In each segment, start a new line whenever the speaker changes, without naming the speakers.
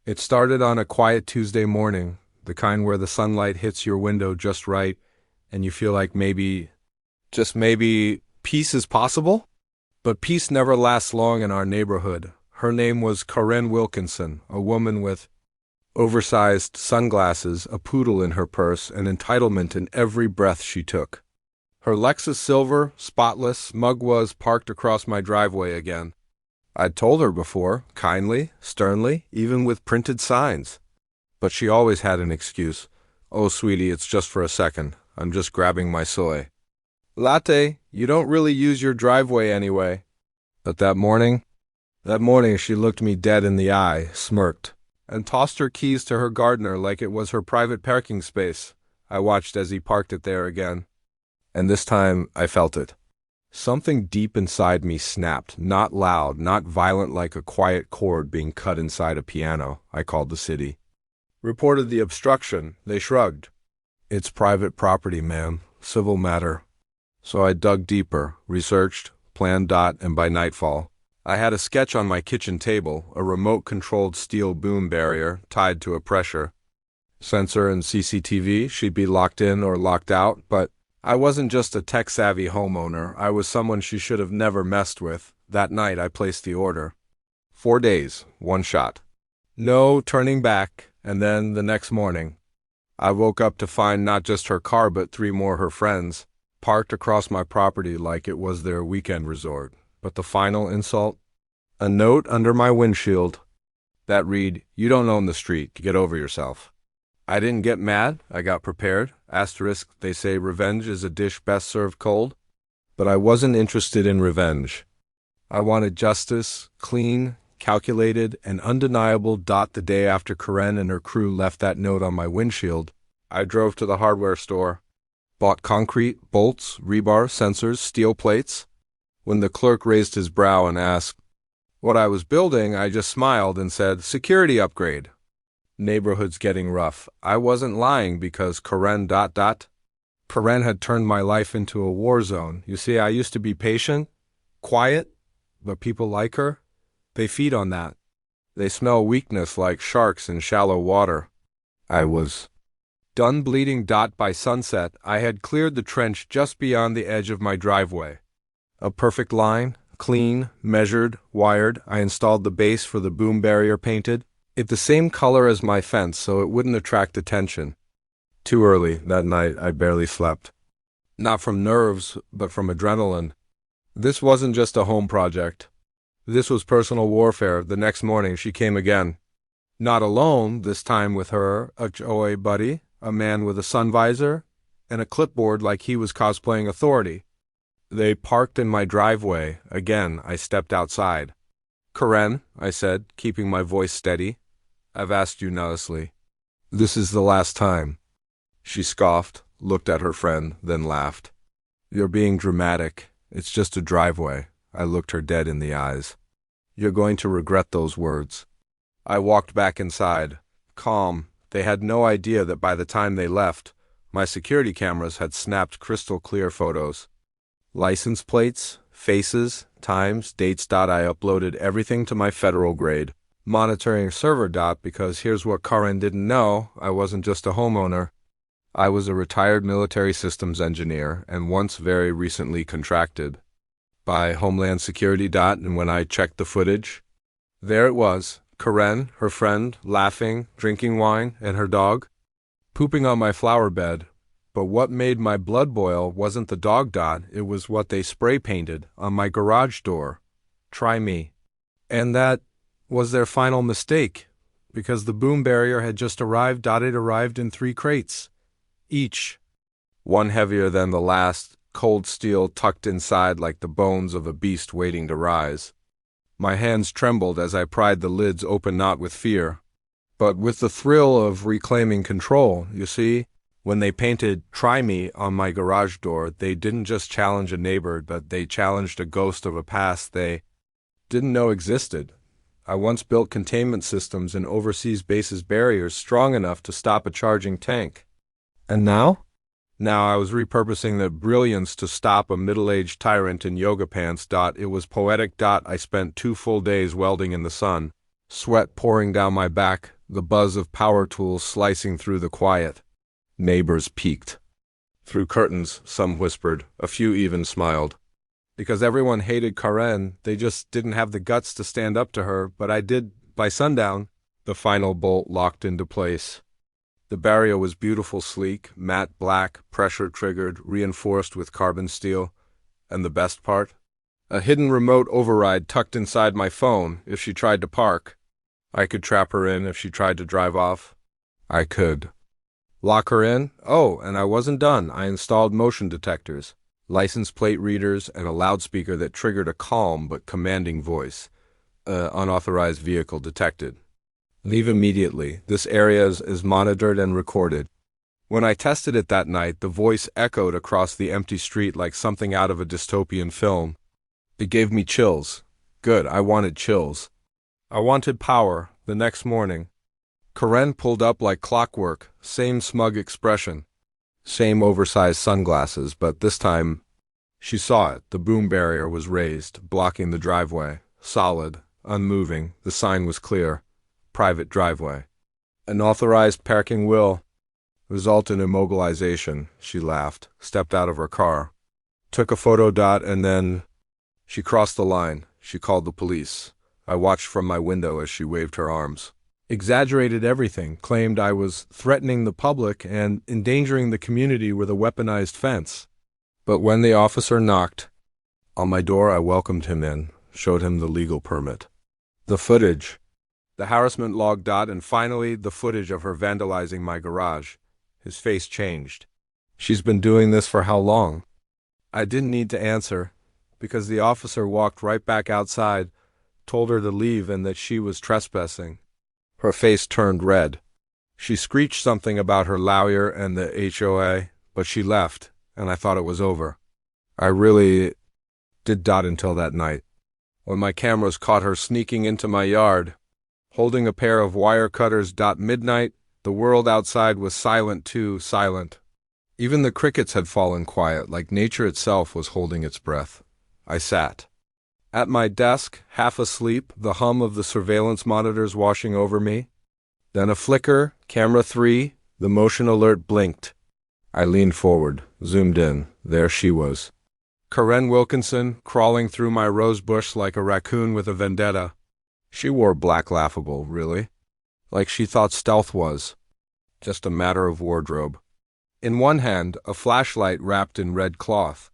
It started on a quiet Tuesday morning, the kind where the sunlight hits your window just right and you feel like maybe, just maybe, peace is possible? But peace never lasts long in our neighborhood. Her name was Karen Wilkinson, a woman with oversized sunglasses, a poodle in her purse, and entitlement in every breath she took. Her Lexus silver, spotless mug was parked across my driveway again. I'd told her before, kindly, sternly, even with printed signs. But she always had an excuse. "Oh, sweetie, it's just for a second. I'm just grabbing my soy." "Latte, you don't really use your driveway anyway." But that morning she looked me dead in the eye, smirked, and tossed her keys to her gardener like it was her private parking space. I watched as he parked it there again. And this time I felt it. Something deep inside me snapped, not loud, not violent like a quiet chord being cut inside a piano. I called the city. Reported the obstruction. They shrugged. "It's private property, ma'am. Civil matter." So I dug deeper, researched, planned, and by nightfall, I had a sketch on my kitchen table, a remote-controlled steel boom barrier tied to a pressure sensor and CCTV. She'd be locked in or locked out, but I wasn't just a tech-savvy homeowner. I was someone she should have never messed with. That night I placed the order. 4 days, one shot. No turning back. And then, the next morning, I woke up to find not just her car but 3 more her friends, parked across my property like it was their weekend resort. But the final insult? A note under my windshield that read, "You don't own the street. Get over yourself." I didn't get mad. I got prepared. Asterisk, they say revenge is a dish best served cold. But I wasn't interested in revenge. I wanted justice, clean, calculated, and undeniable. The day after Karen and her crew left that note on my windshield, I drove to the hardware store, bought concrete, bolts, rebar, sensors, steel plates. When the clerk raised his brow and asked what I was building, I just smiled and said, "Security upgrade." Neighborhood's getting rough. I wasn't lying because Karen ... Karen had turned my life into a war zone. You see, I used to be patient, quiet, but people like her. They feed on that. They smell weakness like sharks in shallow water. I was done bleeding. By sunset, I had cleared the trench just beyond the edge of my driveway. A perfect line, clean, measured, wired. I installed the base for the boom barrier, painted it the same color as my fence so it wouldn't attract attention. Too early that night, I barely slept. Not from nerves, but from adrenaline. This wasn't just a home project. This was personal warfare. The next morning she came again. Not alone, this time with her HOA buddy, a man with a sun visor and a clipboard like he was cosplaying authority. They parked in my driveway. Again, I stepped outside. "Karen," I said, keeping my voice steady, "I've asked you nicely. This is the last time." She scoffed, looked at her friend, then laughed. "You're being dramatic. It's just a driveway." I looked her dead in the eyes. "You're going to regret those words." I walked back inside, calm. They had no idea that by the time they left, my security cameras had snapped crystal clear photos. License plates, faces, times, dates. I uploaded everything to my federal grade monitoring server. Because here's what Karen didn't know, I wasn't just a homeowner. I was a retired military systems engineer and once very recently contracted by Homeland Security. And when I checked the footage, there it was, Karen, her friend, laughing, drinking wine, and her dog, pooping on my flower bed. But what made my blood boil wasn't the dog. It was what they spray painted on my garage door. "Try me." And that was their final mistake, because the boom barrier had just arrived. It arrived in 3 crates, each one heavier than the last, cold steel tucked inside like the bones of a beast waiting to rise. My hands trembled as I pried the lids open, not with fear, but with the thrill of reclaiming control. You see, when they painted "Try Me" on my garage door, they didn't just challenge a neighbor, but they challenged a ghost of a past they didn't know existed. I once built containment systems in overseas bases, barriers strong enough to stop a charging tank. And now? Now I was repurposing that brilliance to stop a middle-aged tyrant in yoga pants. It was poetic. I spent 2 full days welding in the sun, sweat pouring down my back, the buzz of power tools slicing through the quiet. Neighbors peeked. Through curtains, some whispered, a few even smiled. Because everyone hated Karen, they just didn't have the guts to stand up to her, but I did. By sundown, the final bolt locked into place. The barrier was beautiful, sleek, matte black, pressure-triggered, reinforced with carbon steel. And the best part? A hidden remote override tucked inside my phone if she tried to park. I could trap her in if she tried to drive off. I could. Lock her in? Oh, and I wasn't done. I installed motion detectors, license plate readers, and a loudspeaker that triggered a calm but commanding voice. Unauthorized vehicle detected. Leave immediately. This area is monitored and recorded. When I tested it that night, the voice echoed across the empty street like something out of a dystopian film. It gave me chills. Good, I wanted chills. I wanted power. The next morning, Karen pulled up like clockwork, same smug expression, same oversized sunglasses, but this time she saw it. The boom barrier was raised, blocking the driveway. Solid, unmoving, the sign was clear. Private driveway. An authorized parking will result in immobilization. She laughed, stepped out of her car, took a photo. And then she crossed the line. She called the police. I watched from my window as she waved her arms. Exaggerated everything, claimed I was threatening the public and endangering the community with a weaponized fence. But when the officer knocked on my door, I welcomed him in, showed him the legal permit. The footage, the harassment log. And finally, the footage of her vandalizing my garage. His face changed. She's been doing this for how long? I didn't need to answer, because the officer walked right back outside, told her to leave and that she was trespassing. Her face turned red. She screeched something about her lawyer and the HOA, but she left, and I thought it was over. I really did. Until that night, when my cameras caught her sneaking into my yard, holding a pair of wire cutters. Midnight, the world outside was silent too, silent. Even the crickets had fallen quiet, like nature itself was holding its breath. I sat at my desk, half asleep, the hum of the surveillance monitors washing over me. Then a flicker, camera 3, the motion alert blinked. I leaned forward, zoomed in. There she was. Karen Wilkinson, crawling through my rose bush like a raccoon with a vendetta. She wore black, laughable, really. Like she thought stealth was just a matter of wardrobe. In one hand, a flashlight wrapped in red cloth.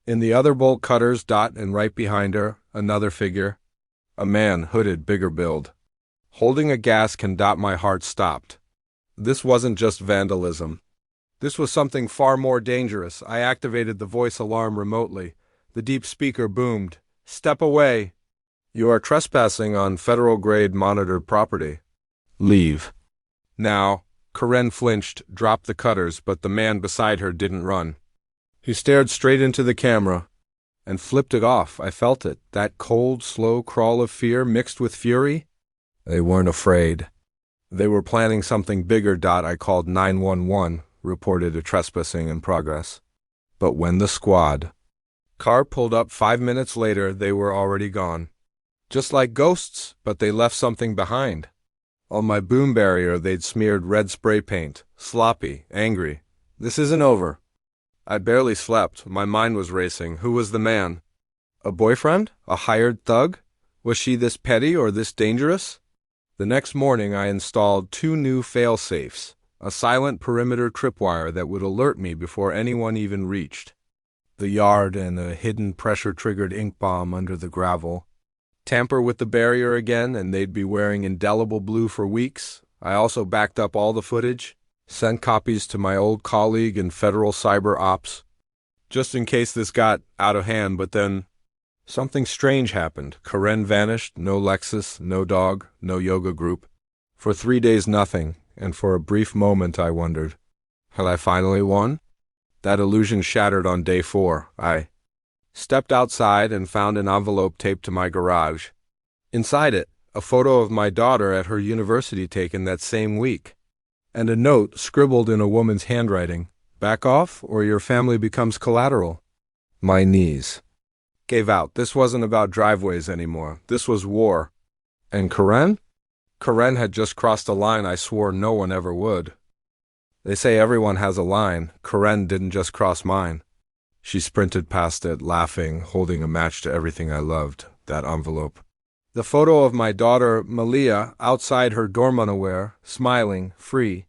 In the other, bolt cutters. And right behind her, another figure. A man, hooded, bigger build. Holding a gas can. My heart stopped. This wasn't just vandalism. This was something far more dangerous. I activated the voice alarm remotely. The deep speaker boomed. Step away. You are trespassing on federal-grade monitored property. Leave. Now. Karen flinched, dropped the cutters, but the man beside her didn't run. He stared straight into the camera and flipped it off. I felt it, that cold, slow crawl of fear mixed with fury. They weren't afraid. They were planning something bigger. I called 911, reported a trespassing in progress. But when the squad car pulled up 5 minutes later, they were already gone. Just like ghosts, but they left something behind. On my boom barrier, they'd smeared red spray paint, sloppy, angry. This isn't over. I barely slept. My mind was racing. Who was the man? A boyfriend? A hired thug? Was she this petty or this dangerous? The next morning, I installed 2 new fail-safes, a silent perimeter tripwire that would alert me before anyone even reached the yard, and a hidden pressure-triggered ink bomb under the gravel. Tamper with the barrier again, and they'd be wearing indelible blue for weeks. I also backed up all the footage, sent copies to my old colleague in federal cyber ops, just in case this got out of hand. But then something strange happened. Karen vanished, no Lexus, no dog, no yoga group. For 3 days, nothing, and for a brief moment I wondered, had I finally won? That illusion shattered on day 4. I stepped outside and found an envelope taped to my garage. Inside it, a photo of my daughter at her university taken that same week, and a note scribbled in a woman's handwriting, "Back off or your family becomes collateral." My knees gave out. This wasn't about driveways anymore. This was war. And Karen? Karen had just crossed a line I swore no one ever would. They say everyone has a line. Karen didn't just cross mine. She sprinted past it, laughing, holding a match to everything I loved, that envelope. The photo of my daughter, Malia, outside her dorm unaware, smiling, free.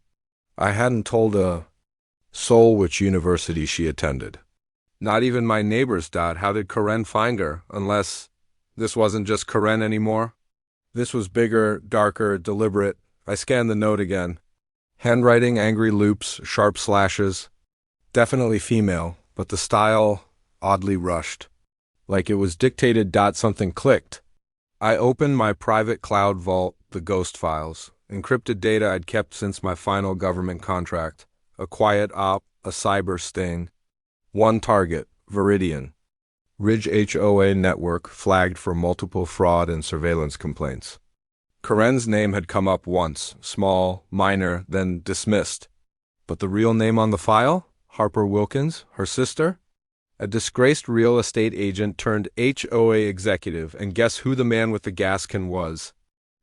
I hadn't told a soul which university she attended. Not even my neighbors. How did Karen find her, unless this wasn't just Karen anymore? This was bigger, darker, deliberate. I scanned the note again. Handwriting, angry loops, sharp slashes. Definitely female, but the style oddly rushed. Like it was dictated. Something clicked. I opened my private cloud vault, the ghost files, encrypted data I'd kept since my final government contract. A quiet op, a cyber sting. One target, Viridian. Ridge HOA network flagged for multiple fraud and surveillance complaints. Karen's name had come up once, small, minor, then dismissed. But the real name on the file? Harper Wilkins, her sister? A disgraced real estate agent turned HOA executive, and guess who the man with the gas can was?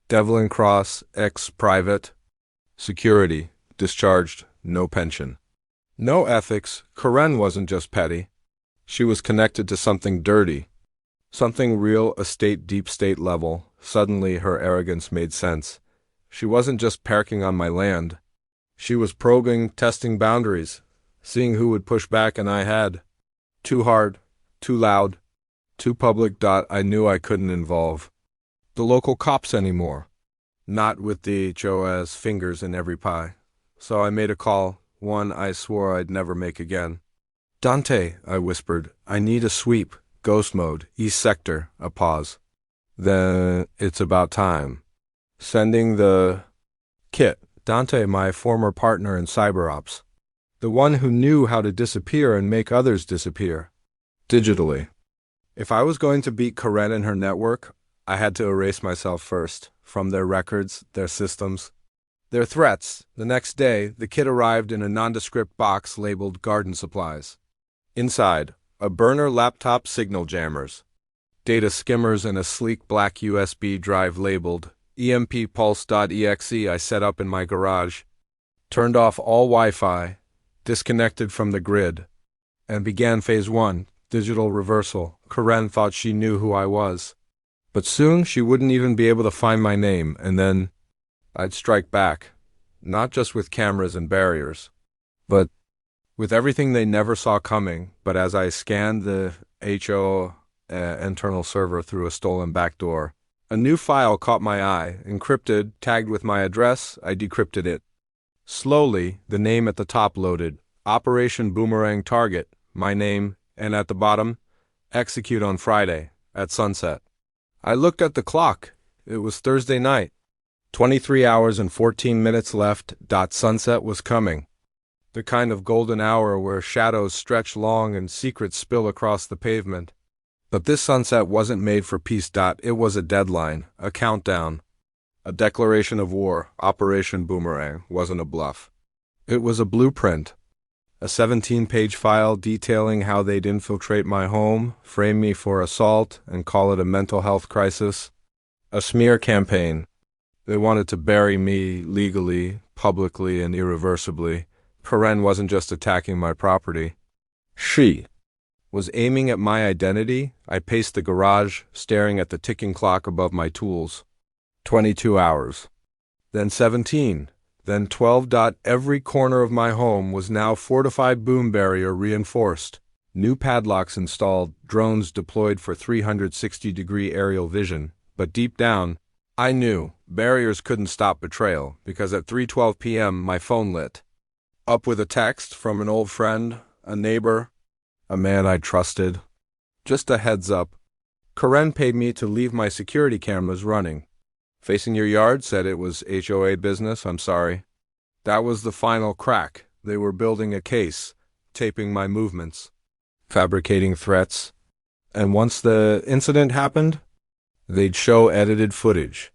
Devlin Cross, ex-private. Security, discharged, no pension. No ethics. Karen wasn't just petty. She was connected to something dirty. Something real estate deep state level. Suddenly her arrogance made sense. She wasn't just parking on my land. She was probing, testing boundaries, seeing who would push back, and I had. Too hard, too loud, too public. I knew I couldn't involve the local cops anymore. Not with the HOA's fingers in every pie. So I made a call, one I swore I'd never make again. Dante, I whispered, I need a sweep. Ghost mode, East Sector, a pause. Then it's about time. Sending the kit. Dante, my former partner in cyber ops. The one who knew how to disappear and make others disappear. Digitally. If I was going to beat Karen and her network, I had to erase myself first. From their records, their systems, their threats. The next day, the kit arrived in a nondescript box labeled garden supplies. Inside, a burner laptop signal jammers, data skimmers, and a sleek black USB drive labeled EMPpulse.exe I set up in my garage, turned off all Wi-Fi, disconnected from the grid, and began phase 1, digital reversal. Karen thought she knew who I was. But soon she wouldn't even be able to find my name, and then I'd strike back, not just with cameras and barriers, but with everything they never saw coming. But as I scanned the HO internal server through a stolen backdoor, a new file caught my eye, encrypted, tagged with my address. I decrypted it. Slowly, the name at the top loaded, Operation Boomerang Target, my name, and at the bottom, execute on Friday, at sunset. I looked at the clock. It was Thursday night. 23 hours and 14 minutes left. Sunset was coming. The kind of golden hour where shadows stretch long and secrets spill across the pavement. But this sunset wasn't made for peace. It was a deadline, a countdown, a declaration of war. Operation Boomerang wasn't a bluff. It was a blueprint, a 17-page file detailing how they'd infiltrate my home, frame me for assault, and call it a mental health crisis. A smear campaign. They wanted to bury me legally, publicly, and irreversibly. Karen wasn't just attacking my property. She was aiming at my identity. I paced the garage, staring at the ticking clock above my tools. 22 hours. Then 17. Then 12. Every corner of my home was now fortified, boom barrier reinforced. New padlocks installed, drones deployed for 360-degree aerial vision. But deep down, I knew barriers couldn't stop betrayal, because at 3:12 p.m. my phone lit up with a text from an old friend, a neighbor, a man I trusted. Just a heads up. Karen paid me to leave my security cameras running. Facing your yard, said it was HOA business. I'm sorry. That was the final crack. They were building a case, taping my movements, fabricating threats. And once the incident happened, they'd show edited footage.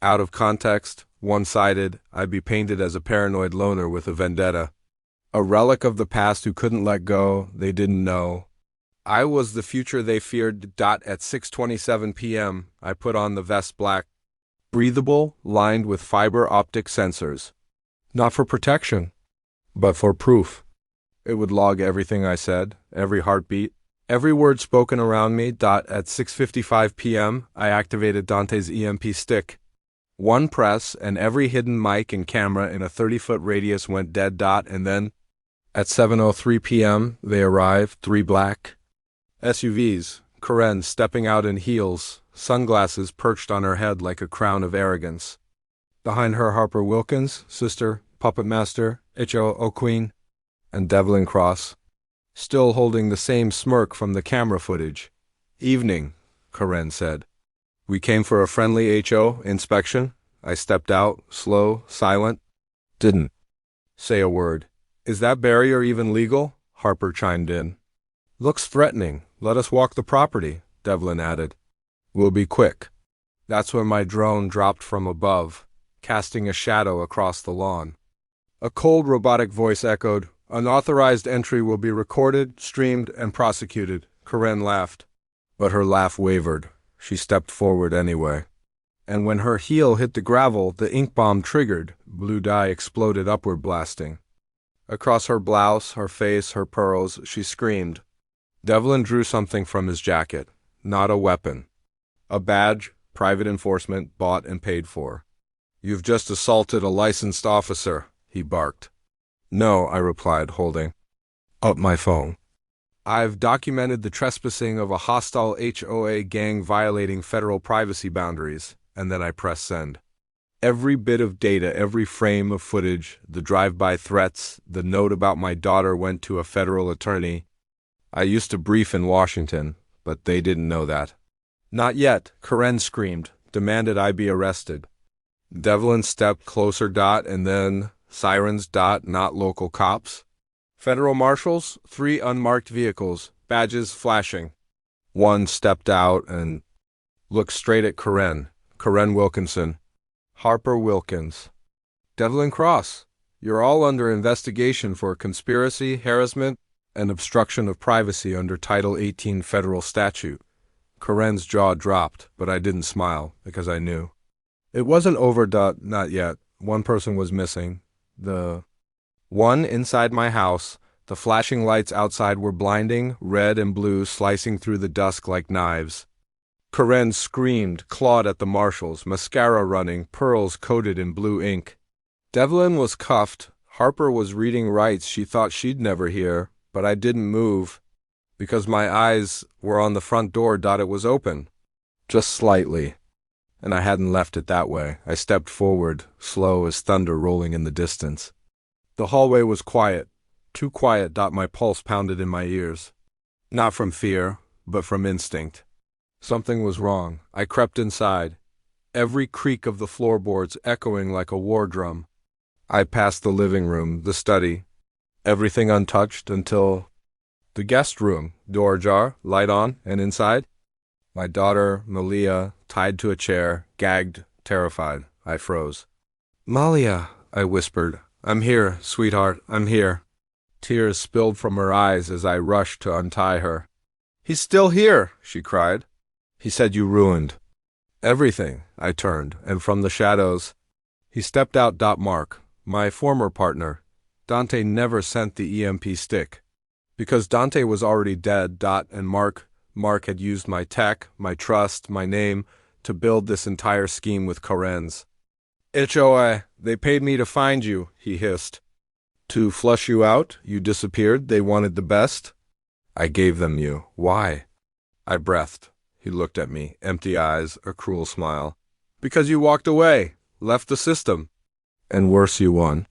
Out of context, one-sided, I'd be painted as a paranoid loner with a vendetta. A relic of the past who couldn't let go, they didn't know. I was the future they feared. At 6:27 p.m., I put on the vest black, breathable, lined with fiber optic sensors. Not for protection, but for proof. It would log everything I said, every heartbeat, every word spoken around me. At 6:55 p.m., I activated Dante's EMP stick. One press, and every hidden mic and camera in a 30-foot radius went dead. And then, at 7:03 p.m., they arrived, 3 black SUVs, Karen stepping out in heels, sunglasses perched on her head like a crown of arrogance. Behind her, Harper Wilkins, sister, puppet master, HOA queen, and Devlin Cross, still holding the same smirk from the camera footage. "Evening," Karen said. "We came for a friendly HO inspection." I stepped out, slow, silent. Didn't say a word. "Is that barrier even legal?" Harper chimed in. "Looks threatening. Let us walk the property," Devlin added. "We'll be quick." That's when my drone dropped from above, casting a shadow across the lawn. A cold robotic voice echoed, "Unauthorized entry will be recorded, streamed, and prosecuted." Karen laughed. But her laugh wavered. She stepped forward anyway. And when her heel hit the gravel, the ink bomb triggered. Blue dye exploded upward, blasting. Across her blouse, her face, her pearls, she screamed. Devlin drew something from his jacket. Not a weapon. A badge, private enforcement, bought and paid for. "You've just assaulted a licensed officer," he barked. "No," I replied, holding up my phone. "I've documented the trespassing of a hostile HOA gang violating federal privacy boundaries," and then I pressed send. Every bit of data, every frame of footage, the drive-by threats, the note about my daughter went to a federal attorney. I used to brief in Washington, but they didn't know that. "Not yet," Karen screamed, demanded I be arrested. Devlin stepped closer. And then sirens. Not local cops. Federal marshals, 3 unmarked vehicles, badges flashing. One stepped out and looked straight at Karen Wilkinson. "Harper Wilkins." "Devlin Cross, you're all under investigation for conspiracy, harassment, and obstruction of privacy under Title 18 federal statute." Karen's jaw dropped, but I didn't smile, because I knew. It wasn't over. Not yet. One person was missing. The one inside my house. The flashing lights outside were blinding, red and blue slicing through the dusk like knives. Karen screamed, clawed at the marshals, mascara running, pearls coated in blue ink. Devlin was cuffed. Harper was reading rights she thought she'd never hear, but I didn't move, because my eyes were on the front door. It was open, just slightly, and I hadn't left it that way. I stepped forward, slow as thunder rolling in the distance. The hallway was quiet, too quiet. My pulse pounded in my ears. Not from fear, but from instinct. Something was wrong. I crept inside, every creak of the floorboards echoing like a war drum. I passed the living room, the study, everything untouched until the guest room, door ajar, light on, and inside, my daughter, Malia, tied to a chair, gagged, terrified. I froze. "Malia," I whispered. "I'm here, sweetheart, I'm here." Tears spilled from her eyes as I rushed to untie her. "He's still here," she cried. "He said you ruined everything." I turned, and from the shadows, he stepped out. Mark, my former partner. Dante never sent the EMP stick, because Dante was already dead. And Mark had used my tech, my trust, my name, to build this entire scheme with Karen's. "HOA, they paid me to find you," he hissed. "To flush you out? You disappeared? They wanted the best?" "I gave them you. Why?" I breathed. He looked at me, empty eyes, a cruel smile. "Because you walked away, left the system. And worse, you won.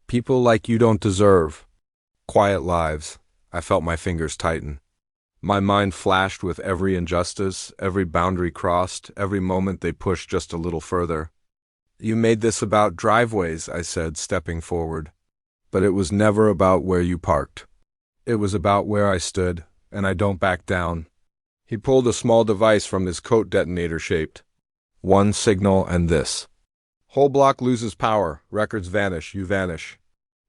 People like you don't deserve quiet lives." I felt my fingers tighten. My mind flashed with every injustice, every boundary crossed, every moment they pushed just a little further. "You made this about driveways," I said, stepping forward. "But it was never about where you parked. It was about where I stood, and I don't back down." He pulled a small device from his coat, detonator-shaped. "One signal and this. Whole block loses power, records vanish, you vanish."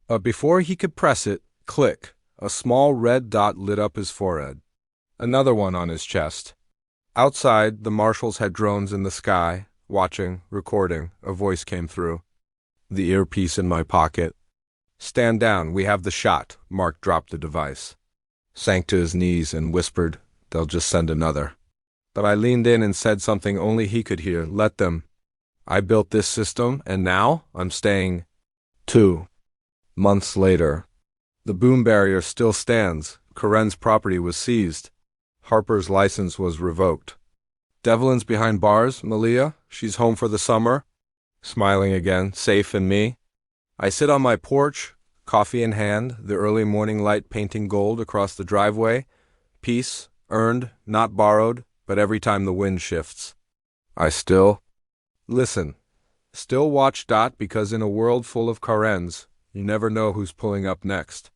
But before he could press it, click, a small red dot lit up his forehead. Another one on his chest. Outside, the marshals had drones in the sky, watching, recording, a voice came through. The earpiece in my pocket. Stand down, we have the shot. Mark dropped the device, sank to his knees and whispered, they'll just send another. But I leaned in and said something only he could hear, let them. I built this system, and now I'm staying. 2 months later. The boom barrier still stands. Karen's property was seized. Harper's license was revoked. Devlin's behind bars, Malia. She's home for the summer. Smiling again, safe and me. I sit on my porch, coffee in hand, the early morning light painting gold across the driveway. Peace, earned, not borrowed, but every time the wind shifts. I still listen. Still watch. Because in a world full of Karens, you never know who's pulling up next.